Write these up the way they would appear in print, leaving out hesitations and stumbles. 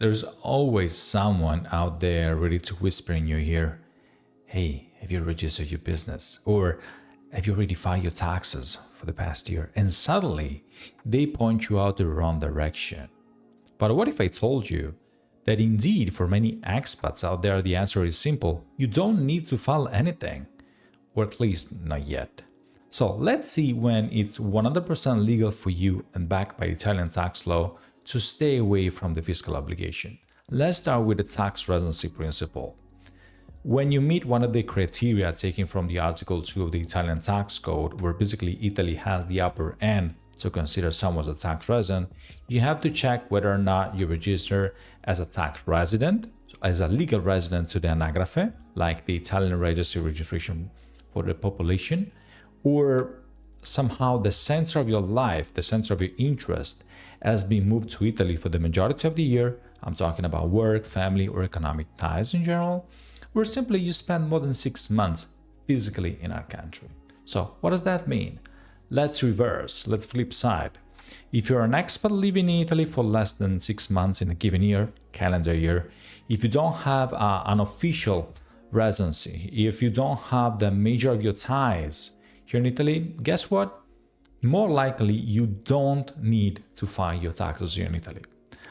There's always someone out there ready to whisper in your ear, hey, have you registered your business? Or have you already filed your taxes for the past year? And suddenly they point you out the wrong direction. But what if I told you that indeed for many expats out there, the answer is simple. You don't need to file anything, or at least not yet. So let's see when it's 100% legal for you and backed by Italian tax law to stay away from the fiscal obligation. Let's start with the tax residency principle. When you meet one of the criteria taken from the Article 2 of the Italian tax code, where basically Italy has the upper end to consider someone as a tax resident, you have to check whether or not you register as a tax resident, as a legal resident to the anagrafe, like the Italian registry registration for the population, or somehow the center of your life, the center of your interest has been moved to Italy for the majority of the year. I'm talking about work, family, or economic ties in general, or simply you spend more than 6 months physically in our country. So what does that mean? Let's reverse, let's flip side. If you're an expat living in Italy for less than 6 months in a given year, calendar year, if you don't have an official residency, if you don't have the major of your ties here in Italy, guess what? More likely you don't need to file your taxes here in Italy.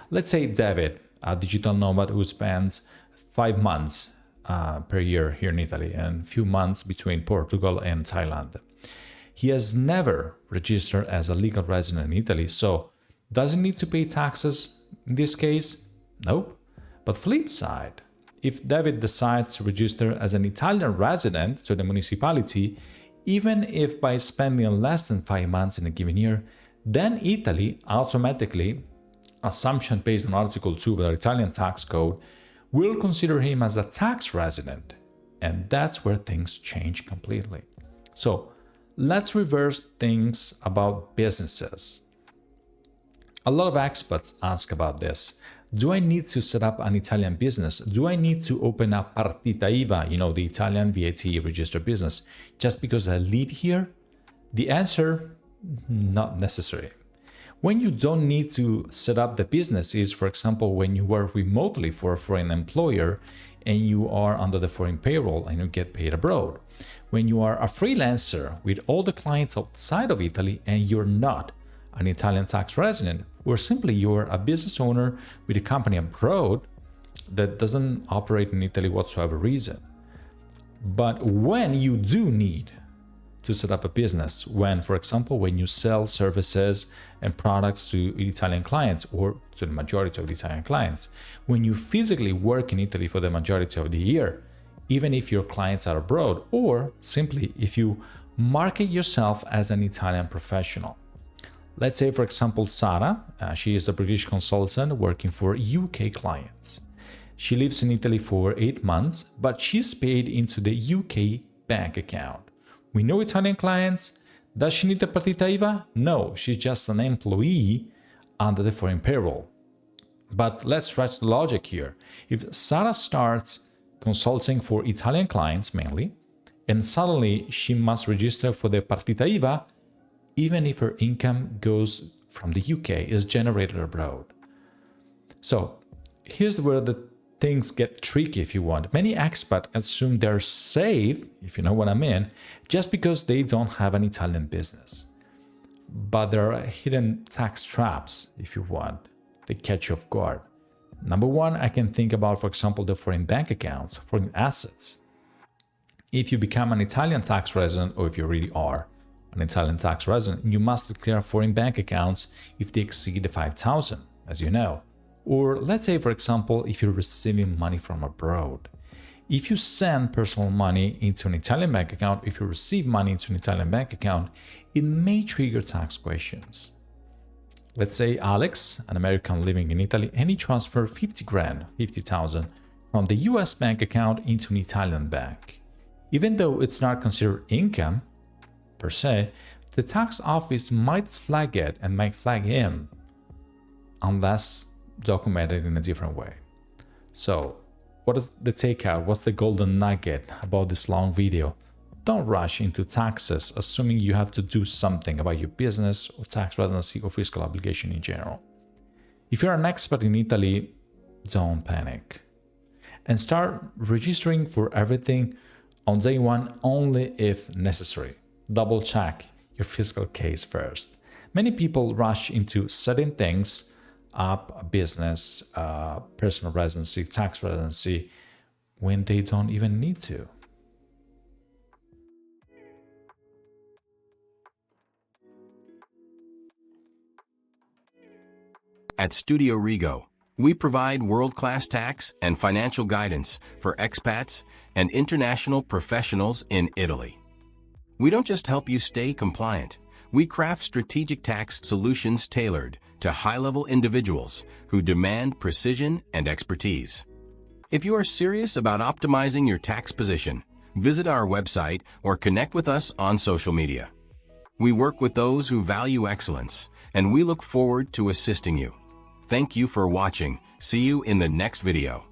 Let's say David, a digital nomad who spends 5 months per year here in Italy and a few months between Portugal and Thailand. He has never registered as a legal resident in Italy, so does he need to pay taxes in this case? Nope. But flip side, if David decides to register as an Italian resident to the municipality, even if by spending less than 5 months in a given year, then Italy automatically, assumption based on Article 2 of the Italian tax code, will consider him as a tax resident. And that's where things change completely. So let's reverse things about businesses. A lot of expats ask about this. Do I need to set up an Italian business? Do I need to open a partita IVA, the Italian VAT registered business, just because I live here? The answer, not necessary. When you don't need to set up the business is, for example, when you work remotely for a foreign employer and you are under the foreign payroll and you get paid abroad. When you are a freelancer with all the clients outside of Italy and you're not an Italian tax resident, or simply you're a business owner with a company abroad that doesn't operate in Italy whatsoever reason. But when you do need to set up a business, for example, when you sell services and products to Italian clients or to the majority of the Italian clients, when you physically work in Italy for the majority of the year, even if your clients are abroad, or simply if you market yourself as an Italian professional. Let's say, for example, Sara, she is a British consultant working for UK clients. She lives in Italy for 8 months, but she's paid into the UK bank account. We know Italian clients. Does she need a partita IVA? No, she's just an employee under the foreign payroll. But let's stretch the logic here. If Sara starts consulting for Italian clients mainly, and suddenly she must register for the partita IVA, even if her income goes from the UK, is generated abroad. So here's where the things get tricky if you want. Many expats assume they're safe, if you know what I mean, just because they don't have an Italian business. But there are hidden tax traps, if you want. They catch you off guard. Number one, I can think about, for example, the foreign bank accounts, foreign assets. If you become an Italian tax resident, or if you really are an Italian tax resident, you must declare foreign bank accounts if they exceed the 5,000, as you know. Or let's say, for example, if you're receiving money from abroad. If you send personal money into an Italian bank account, if you receive money into an Italian bank account, it may trigger tax questions. Let's say Alex, an American living in Italy, and he transferred 50,000 from the US bank account into an Italian bank. Even though it's not considered income, per se, the tax office might flag it and might flag him unless documented in a different way. So what is the takeout? What's the golden nugget about this long video? Don't rush into taxes assuming you have to do something about your business or tax residency or fiscal obligation in general. If you're an expat in Italy, don't panic. And start registering for everything on day one only if necessary. Double check your fiscal case first. Many people rush into setting things up, a business, personal residency, tax residency, when they don't even need to. At Studio Rigo, we provide world-class tax and financial guidance for expats and international professionals in Italy. We don't just help you stay compliant. We craft strategic tax solutions tailored to high-level individuals who demand precision and expertise. If you are serious about optimizing your tax position, visit our website or connect with us on social media. We work with those who value excellence, and we look forward to assisting you. Thank you for watching. See you in the next video.